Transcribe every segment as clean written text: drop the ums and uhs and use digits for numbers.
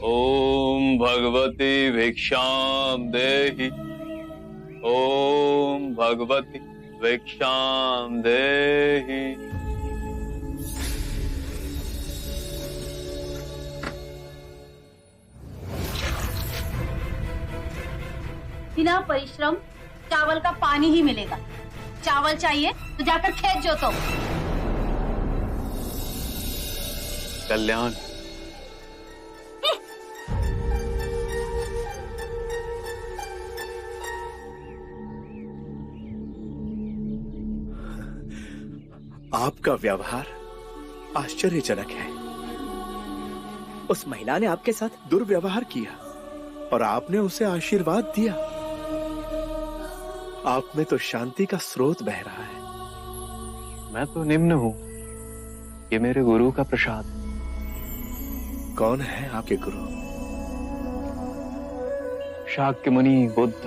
ओम भगवती भिक्षाम देहि। ओम भगवती भिक्षाम देहि। बिना परिश्रम चावल का पानी ही मिलेगा। चावल चाहिए तो जाकर खेत जोतो। कल्याण। आपका व्यवहार आश्चर्यजनक है। उस महिला ने आपके साथ दुर्व्यवहार किया और आपने उसे आशीर्वाद दिया। आप में तो शांति का स्रोत बह रहा है। मैं तो निम्न हूं, ये मेरे गुरु का प्रसाद। कौन है आपके गुरु? शाक्य मुनि बुद्ध।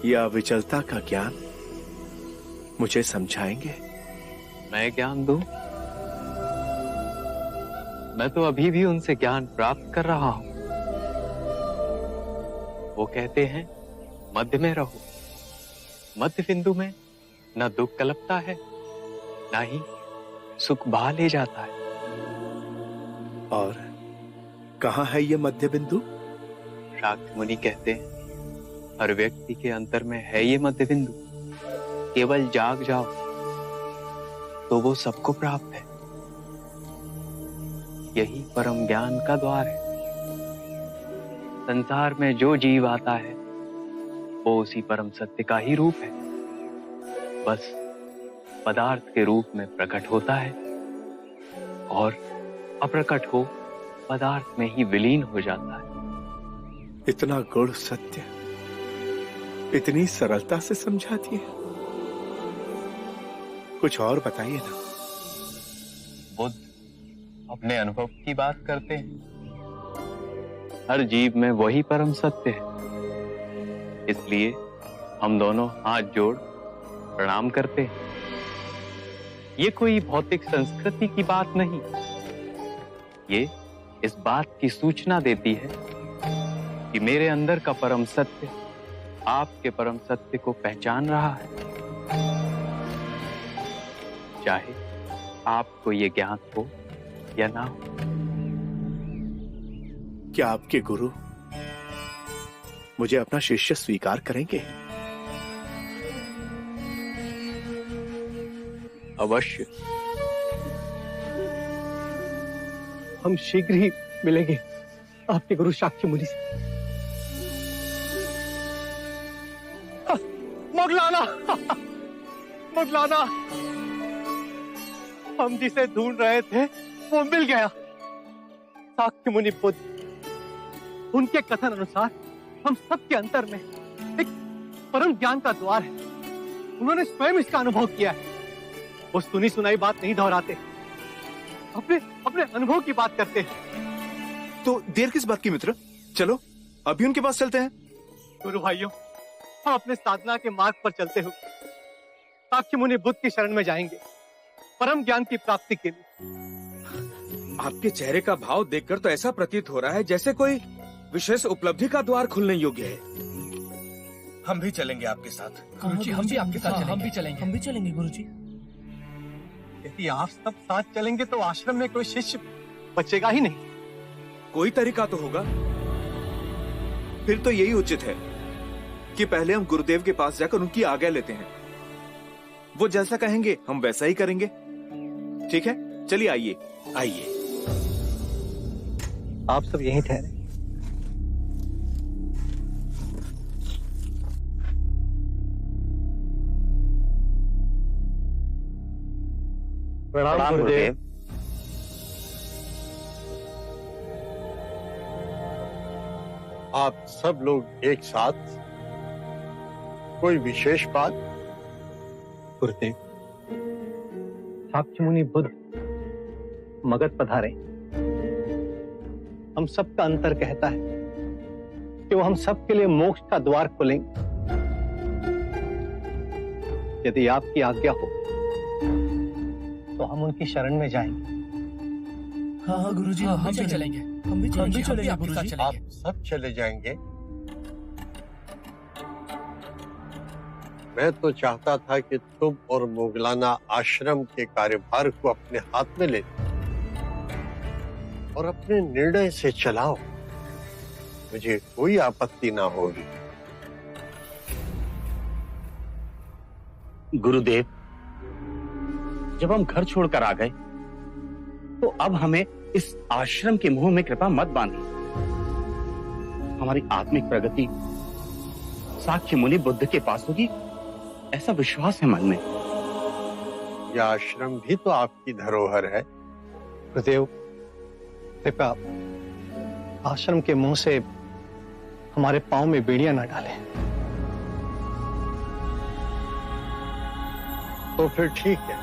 यह विचलता का ज्ञान मुझे समझाएंगे? मैं ज्ञान दूं? मैं तो अभी भी उनसे ज्ञान प्राप्त कर रहा हूं। वो कहते हैं मध्य में रहो। मध्य बिंदु में न दुख कलपता है, न ही सुख बहा ले जाता है। और कहां है ये मध्य बिंदु? शाक्य मुनि कहते हैं हर व्यक्ति के अंतर में है ये मध्य बिंदु। केवल जाग जाओ तो वो सबको प्राप्त है। यही परम ज्ञान का द्वार है। संसार में जो जीव आता है वो उसी परम सत्य का ही रूप है, बस पदार्थ के रूप में प्रकट होता है और अप्रकट हो पदार्थ में ही विलीन हो जाता है। इतना गूढ़ सत्य इतनी सरलता से समझा दिए। कुछ और बताइए ना। बुद्ध अपने अनुभव की बात करते हैं। हर जीव में वही परम सत्य है, इसलिए हम दोनों हाथ जोड़ प्रणाम करते हैं। ये कोई भौतिक संस्कृति की बात नहीं, ये इस बात की सूचना देती है कि मेरे अंदर का परम सत्य आपके परम सत्य को पहचान रहा है। चाहे आपको ये ज्ञात हो या ना हो। क्या आपके गुरु मुझे अपना शिष्य स्वीकार करेंगे? अवश्य। हम शीघ्र ही मिलेंगे आपके गुरु शाक्य मुनि से। मोगलाना, मोगलाना, हम जिसे ढूंढ रहे थे वो मिल गया। शाक्य मुनि बुद्ध, उनके कथन अनुसार हम सबके अंतर में एक परम ज्ञान का द्वार है। उन्होंने स्वयं इसका अनुभव किया है। वो सुनी सुनाई बात नहीं दोहराते, अपने अपने अनुभव की बात करते हैं। तो देर किस बात की मित्र, चलो अभी उनके पास चलते हैं। गुरु भाइयों, हम अपने साधना के मार्ग पर चलते हुए शाक्य मुनि बुद्ध की शरण में जाएंगे, परम ज्ञान की प्राप्ति के लिए। आपके चेहरे का भाव देखकर तो ऐसा प्रतीत हो रहा है जैसे कोई विशेष उपलब्धि का द्वार खुलने योग्य है। हम भी चलेंगे आपके साथ। गुरुजी, हम भी आपके साथ चलेंगे। हम भी चलेंगे गुरुजी। यदि आप सब साथ चलेंगे तो आश्रम में कोई शिष्य बचेगा ही नहीं। कोई तरीका तो होगा। फिर तो यही उचित है कि पहले हम गुरुदेव के पास जाकर उनकी आज्ञा लेते हैं। वो जैसा कहेंगे हम वैसा ही करेंगे। ठीक है, चलिए आइए आइए। आप सब यहीं ठहरे। प्रणाम गुरुदेव। आप सब लोग एक साथ, कोई विशेष बात? गुरुदेव, शाक्य मुनि बुद्ध मगध पधारे। हम सबका अंतर कहता है कि वो हम सबके लिए मोक्ष का द्वार खोलेंगे। यदि आपकी आज्ञा हो तो हम उनकी शरण में जाएंगे। हाँ हाँ गुरुजी, हम भी चलेंगे, हम भी चलेंगे आपके साथ आप चलेंगे। सब चले जाएंगे। मैं तो चाहता था कि तुम और मोगलाना आश्रम के कार्यभार को अपने हाथ में ले और अपने निर्णय से चलाओ, मुझे कोई आपत्ति ना होगी। गुरुदेव, जब हम घर छोड़कर आ गए तो अब हमें इस आश्रम के मुंह में कृपा मत बांधिए। हमारी आत्मिक प्रगति साक्य मुनि बुद्ध के पास होगी, ऐसा विश्वास है मन में। यह आश्रम भी तो आपकी धरोहर है। गुरुदेव, कृपया आश्रम के मुंह से हमारे पांव में बेड़ियां न डालें। तो फिर ठीक है,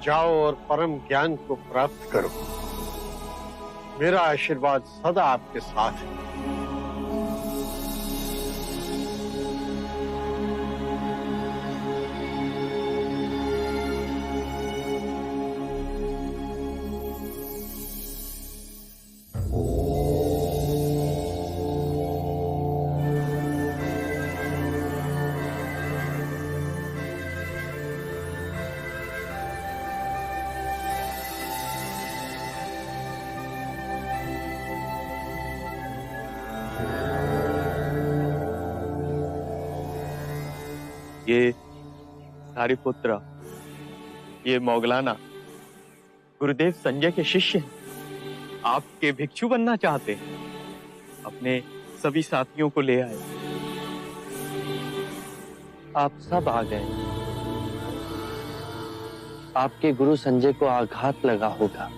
जाओ और परम ज्ञान को प्राप्त करो। मेरा आशीर्वाद सदा आपके साथ है। ये सारिपुत्र, ये मोगलाना गुरुदेव संजय के शिष्य हैं। आपके भिक्षु बनना चाहते हैं, अपने सभी साथियों को ले आए। आप सब आ गए। आपके गुरु संजय को आघात लगा होगा।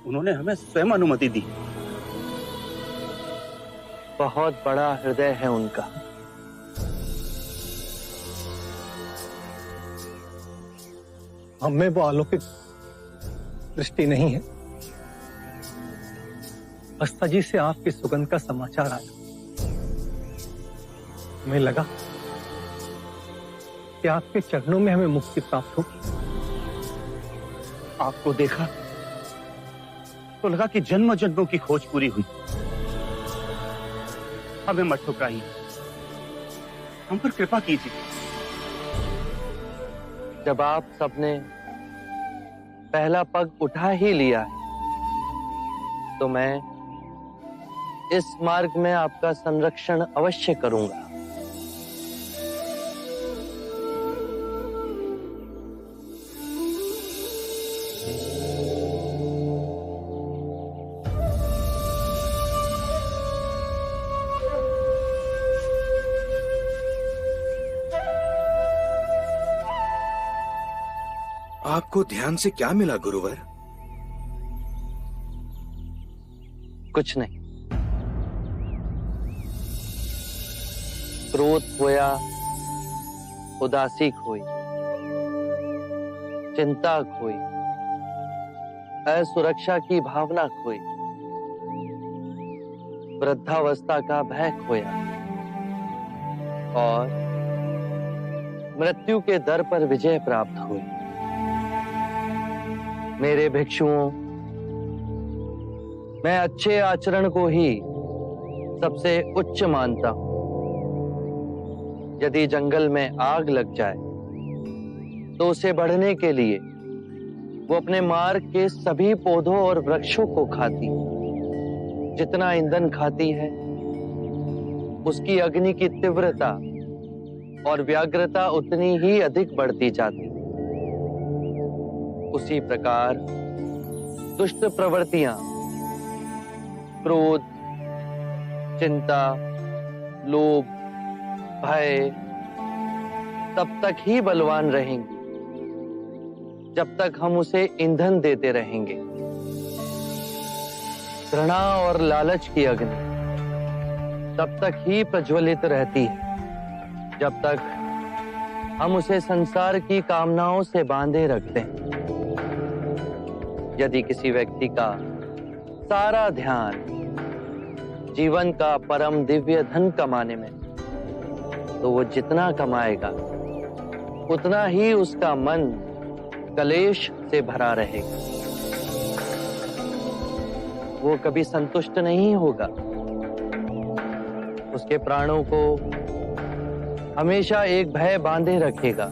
उन्होंने हमें स्वयं अनुमति दी। बहुत बड़ा हृदय है उनका। हमें वो अलौकिक दृष्टि नहीं है। अस्ता जी से आपकी सुगंध का समाचार आया। हमें लगा कि आपके चरणों में हमें मुक्ति प्राप्त होगी। आपको देखा तो लगा कि जन्म जन्मों की खोज पूरी हुई। हमें मत ठुकराइए, हम पर कृपा कीजिए। जब आप सबने पहला पग उठा ही लिया है तो मैं इस मार्ग में आपका संरक्षण अवश्य करूंगा। आपको ध्यान से क्या मिला गुरुवर? कुछ नहीं। क्रोध खोया, उदासी खोई, चिंता खोई, असुरक्षा की भावना खोई, वृद्धावस्था का भय खोया और मृत्यु के दर पर विजय प्राप्त हुई। मेरे भिक्षुओं, मैं अच्छे आचरण को ही सबसे उच्च मानता हूं। यदि जंगल में आग लग जाए तो उसे बढ़ने के लिए वो अपने मार्ग के सभी पौधों और वृक्षों को खाती। जितना ईंधन खाती है उसकी अग्नि की तीव्रता और व्याग्रता उतनी ही अधिक बढ़ती जाती। उसी प्रकार दुष्ट प्रवृत्तियां, क्रोध, चिंता, लोभ, भय तब तक ही बलवान रहेंगी जब तक हम उसे ईंधन देते रहेंगे। घृणा और लालच की अग्नि तब तक ही प्रज्वलित रहती है जब तक हम उसे संसार की कामनाओं से बांधे रखते हैं। यदि किसी व्यक्ति का सारा ध्यान जीवन का परम दिव्य धन कमाने में, तो वो जितना कमाएगा उतना ही उसका मन कलेश से भरा रहेगा। वो कभी संतुष्ट नहीं होगा। उसके प्राणों को हमेशा एक भय बांधे रखेगा।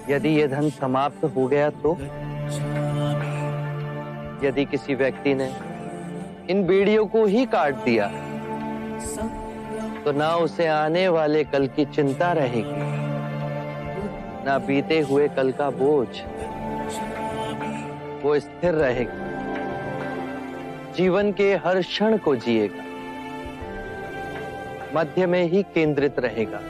यदि ये धन समाप्त हो गया तो, यदि किसी व्यक्ति ने इन बेड़ियों को ही काट दिया तो ना उसे आने वाले कल की चिंता रहेगी, ना बीते हुए कल का बोझ। वो स्थिर रहेगा, जीवन के हर क्षण को जिएगा, मध्य में ही केंद्रित रहेगा।